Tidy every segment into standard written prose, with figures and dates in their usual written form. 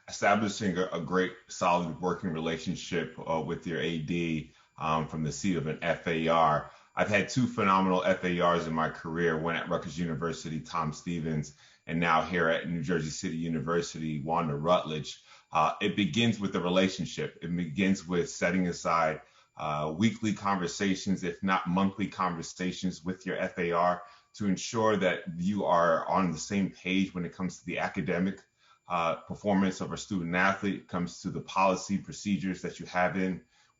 establishing a great solid working relationship with your AD from the seat of an FAR. I've had two phenomenal FARs in my career, one at Rutgers University, Tom Stevens, and now here at New Jersey City University, Wanda Rutledge. It begins with the relationship. It begins with setting aside weekly conversations, if not monthly conversations with your FAR to ensure that you are on the same page when it comes to the academic performance of a student athlete, comes to the policy procedures that you have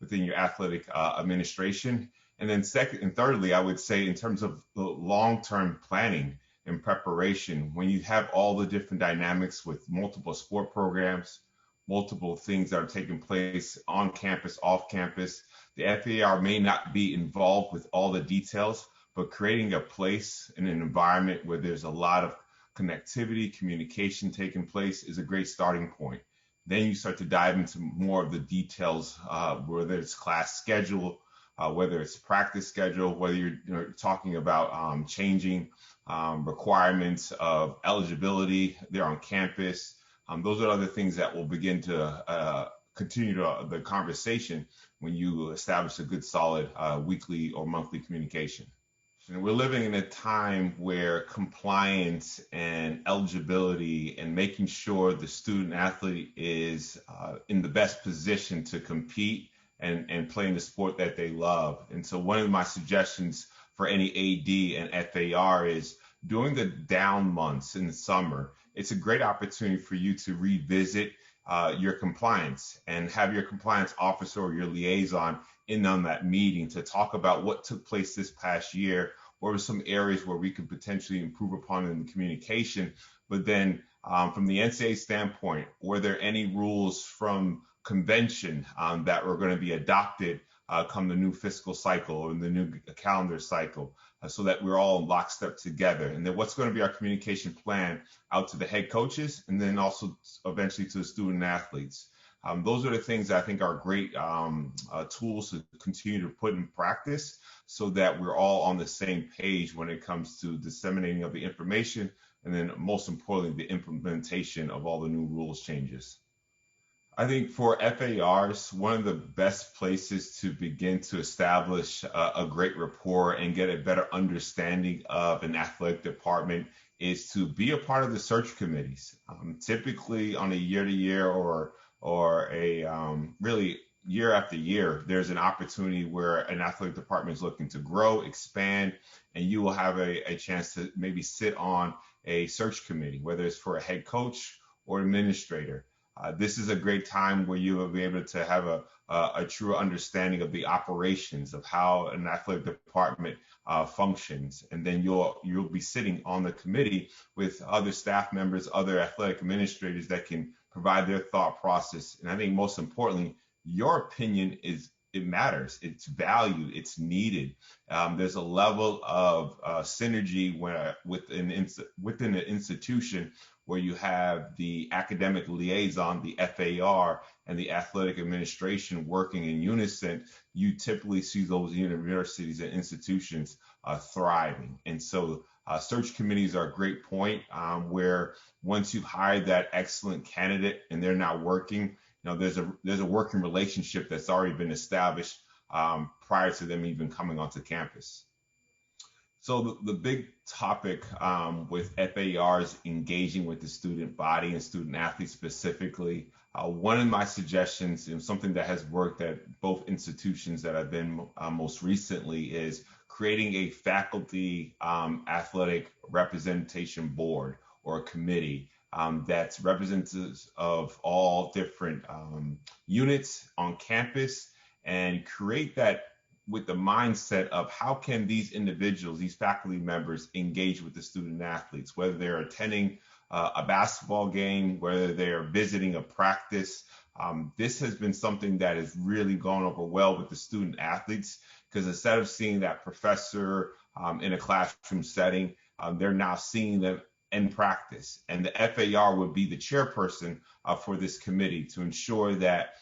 within your athletic administration. And then second and thirdly, I would say in terms of the long-term planning and preparation, when you have all the different dynamics with multiple sport programs, multiple things that are taking place on campus, off campus, the FAR may not be involved with all the details, but creating a place and an environment where there's a lot of connectivity, communication taking place is a great starting point. Then you start to dive into more of the details, whether it's class schedule, whether it's practice schedule, whether you're talking about changing requirements of eligibility there on campus. Those are other things that will begin to continue the conversation when you establish a good, solid weekly or monthly communication. And we're living in a time where compliance and eligibility and making sure the student athlete is in the best position to compete and play in the sport that they love. And so one of my suggestions for any AD and FAR is during the down months in the summer, it's a great opportunity for you to revisit your compliance and have your compliance officer or your liaison in on that meeting to talk about what took place this past year, what were some areas where we could potentially improve upon in the communication. But then from the NCAA standpoint, were there any rules from convention that were going to be adopted come the new fiscal cycle or the new calendar cycle so that we're all in lockstep together? And then what's going to be our communication plan out to the head coaches and then also eventually to the student athletes? Those are the things that I think are great tools to continue to put in practice so that we're all on the same page when it comes to disseminating of the information and then most importantly, the implementation of all the new rules changes. I think for FARs, one of the best places to begin to establish a great rapport and get a better understanding of an athletic department is to be a part of the search committees. Typically on a year-to-year or a really year after year, there's an opportunity where an athletic department is looking to grow, expand, and you will have a chance to maybe sit on a search committee, whether it's for a head coach or administrator. This is a great time where you will be able to have a true understanding of the operations of how an athletic department functions. And then you'll be sitting on the committee with other staff members, other athletic administrators that can provide their thought process. And I think most importantly, your opinion it matters. It's valued. It's needed. There's a level of synergy within an institution where you have the academic liaison, the FAR, and the athletic administration working in unison. You typically see those universities and institutions thriving. And so search committees are a great point where once you've hired that excellent candidate and they're not working, there's a working relationship that's already been established prior to them even coming onto campus. So the big topic with FARs engaging with the student body and student athletes specifically, one of my suggestions and something that has worked at both institutions that I've been most recently is creating a faculty athletic representation board or a committee that's representatives of all different units on campus and create that with the mindset of how can these individuals, these faculty members engage with the student athletes, whether they're attending a basketball game, whether they're visiting a practice. This has been something that has really gone over well with the student athletes because instead of seeing that professor in a classroom setting, they're now seeing them in practice. And the FAR would be the chairperson for this committee to ensure that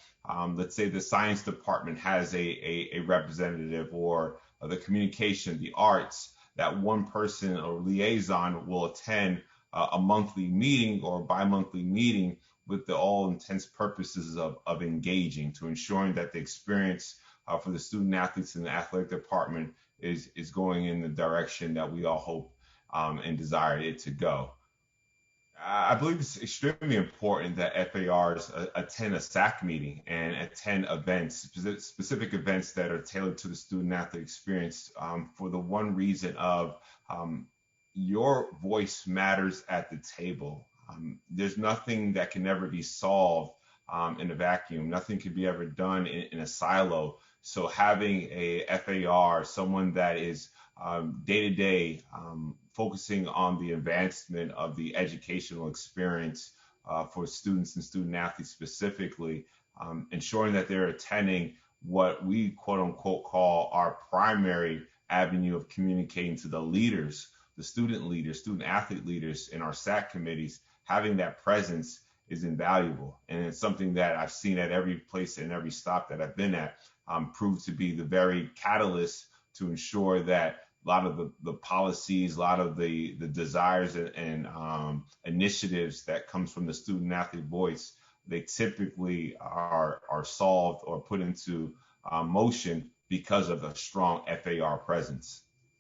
let's say the science department has a representative or the communication, the arts, that one person or liaison will attend a monthly meeting or bi-monthly meeting with the all intents purposes of engaging, to ensuring that the experience for the student athletes in the athletic department is going in the direction that we all hope and desire it to go. I believe it's extremely important that FARs attend a SAC meeting and attend events, specific events that are tailored to the student athlete experience, for the one reason of um, your voice matters at the table. There's nothing that can ever be solved in a vacuum. Nothing can be ever done in a silo. So having a FAR, someone that is day to day focusing on the advancement of the educational experience for students and student athletes specifically, ensuring that they're attending what we quote unquote call our primary avenue of communicating to the leaders, the student leaders, student athlete leaders in our SAC committees. Having that presence is invaluable. And it's something that I've seen at every place and every stop that I've been at, proved to be the very catalyst to ensure that a lot of the policies, a lot of the desires and initiatives that comes from the student athlete voice, they typically are solved or put into motion because of a strong FAR presence.